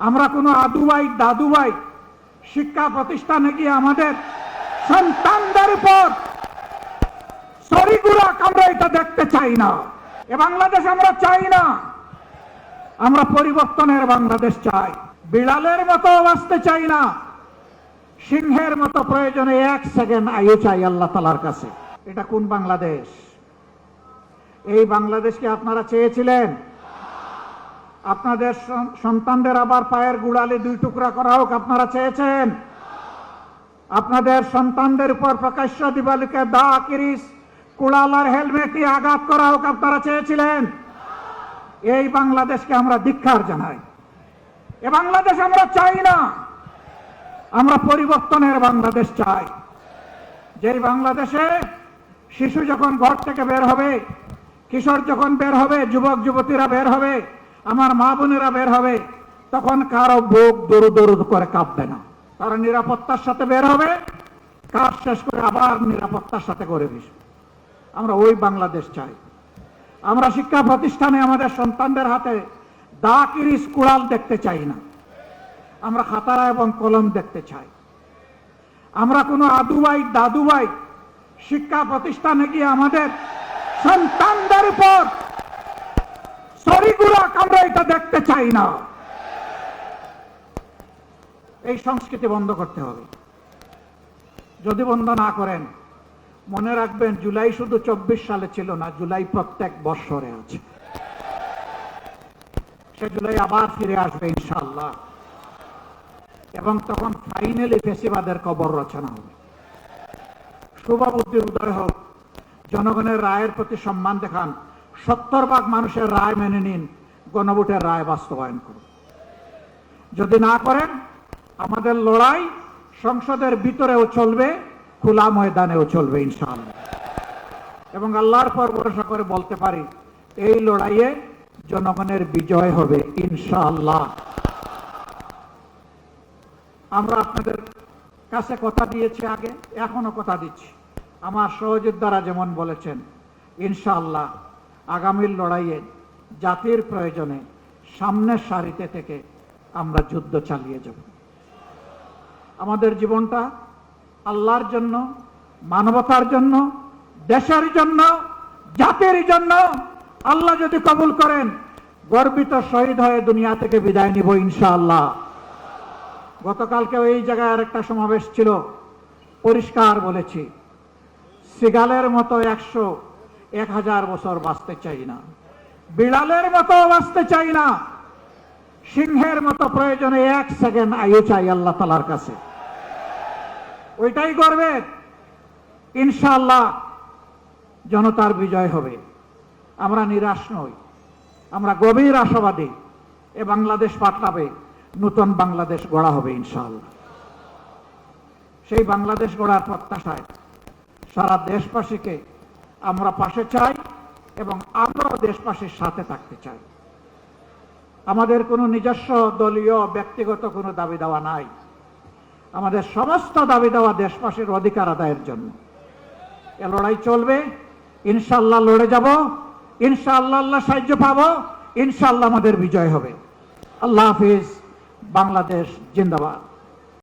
আমরা কোনো আদুবাই দাদুবাই শিক্ষা প্রতিষ্ঠানে গিয়ে আমাদের সন্তানদের উপর সরিগুড়া আমরা এটা দেখতে চাই না। এ বাংলাদেশ আমরা চাই না। আমরা পরিবর্তনের বাংলাদেশ চাই। বিড়ালের মতো বাঁচতে চাই না, সিংহের মতো প্রয়োজনে 1 সেকেন্ড আয়ু চাই আল্লাহ তাআলার কাছে। এটা কোন বাংলাদেশ? এই বাংলাদেশকে আপনারা চেয়েছিলেন? আপনাদের সন্তানদের আবার পায়ের গুড়ালে 2 টুকরা করা হোক আপনারা চেয়েছেন? আপনাদের সন্তানদের উপর প্রকাশ্য দিবালিকে দা কিরিস কুড়ালার হেলমেট দিয়ে আঘাত করা হোক আপনারা চেয়েছিলেন? এই বাংলাদেশকে আমরা ধিক্কার জানাই। এ বাংলাদেশ আমরা চাই না। আমরা পরিবর্তনের বাংলাদেশ চাই। যেই বাংলাদেশে শিশু যখন ঘর থেকে বের হবে, কিশোর যখন বের হবে, যুবক যুবতীরা বের হবে, আমার মা বোনেরা বের হবে, তখন কারো বুক দরু দরু করে কাঁপবে না। তারা নিরাপত্তার সাথে বের হবে, কাজ শেষ করে আবার নিরাপত্তার সাথে করে দিবে। আমরা ওই বাংলাদেশ চাই। আমরা শিক্ষা প্রতিষ্ঠানে আমাদের সন্তানদের হাতে দা কিরিস কুড়াল দেখতে চাই না। আমরা খাতারা এবং কলম দেখতে চাই। আমরা কোনো আদুবাই দাদুবাই শিক্ষা প্রতিষ্ঠানে গিয়ে আমাদের সন্তানদের উপর সরিগুড়া আমরা এটা দেখতে চাই না। এই সংস্কৃতি বন্ধ করতে হবে। যদি বন্ধ না করেন, মনে রাখবেন জুলাই শুধু 24 সালে ছিল না, জুলাই প্রত্যেক বৎসরে আছে। সে জুলাই আবার ফিরে আসবে ইনশাআল্লাহ, এবং তখন ফাইনালি ফেসিবাদের কবর রচনা হবে। শুভবুদ্ধির উদয় হোক, জনগণের রায়ের প্রতি সম্মান দেখান, 70% মানুষের রায় মেনে নিন, গণভোটের রায় বাস্তবায়ন করুন। যদি না করেন, আমাদের লড়াই সংসদের ভিতরেও চলবে, খোলা ময়দানেও চলবে ইনশাআল্লাহ। এবং আল্লাহর পর ভরসা করে বলতে পারি, এই লড়াইয়ে জনগণের বিজয় হবে ইনশাআল্লাহ। আমরা আপনাদের কাছে কথা দিয়েছি আগে, এখনো কথা দিচ্ছি। আমার সহযোদ্ধারা যেমন বলেছেন, ইনশাআল্লাহ আগামীর লড়াইয়ে জাতির প্রয়োজনে সামনের সারিতে থেকে আমরা যুদ্ধ চালিয়ে যাব। আমাদের জীবনটা আল্লাহর জন্য, মানবতার জন্য, দেশের জন্য, জাতির জন্য। আল্লাহ যদি কবুল করেন, গর্বিত শহীদ হয়ে দুনিয়া থেকে বিদায় নিব ইনশাআল্লাহ। গতকালকে এই জায়গায় আরেকটা সমাবেশ ছিল, পরিষ্কার বলেছি, সিগালের মতো 100-1000 বছর বাঁচতে চাই না, বিড়ালের মতো বাঁচতে চাই না, সিংহের মতো প্রয়োজনে 1 সেকেন্ড আয়ু চাই আল্লাহ তাআলার কাছে। ওইটাই গর্বের। ইনশাআল্লাহ জনতার বিজয় হবে। আমরা নিরাশ নই, আমরা গভীর আশাবাদী। এ বাংলাদেশ পাল্টাবে, নতুন বাংলাদেশ গড়া হবে ইনশাআল্লাহ। সেই বাংলাদেশ গড়ার প্রত্যাশায় সারা দেশবাসীকে আমরা পাশে চাই, এবং আমরাও দেশবাসীর সাথে থাকতে চাই। আমাদের কোনো নিজস্ব দলীয় ব্যক্তিগত কোনো দাবি দেওয়া নাই। আমাদের সমস্ত দাবি দেওয়া দেশবাসীর অধিকার আদায়ের জন্য। এ লড়াই চলবে ইনশাআল্লাহ। লড়ে যাব ইনশাআল্লাহ, আল্লাহ সাহায্য পাবো ইনশাআল্লাহ, আমাদের বিজয় হবে। আল্লাহ হাফিজ। বাংলাদেশ জিন্দাবাদ।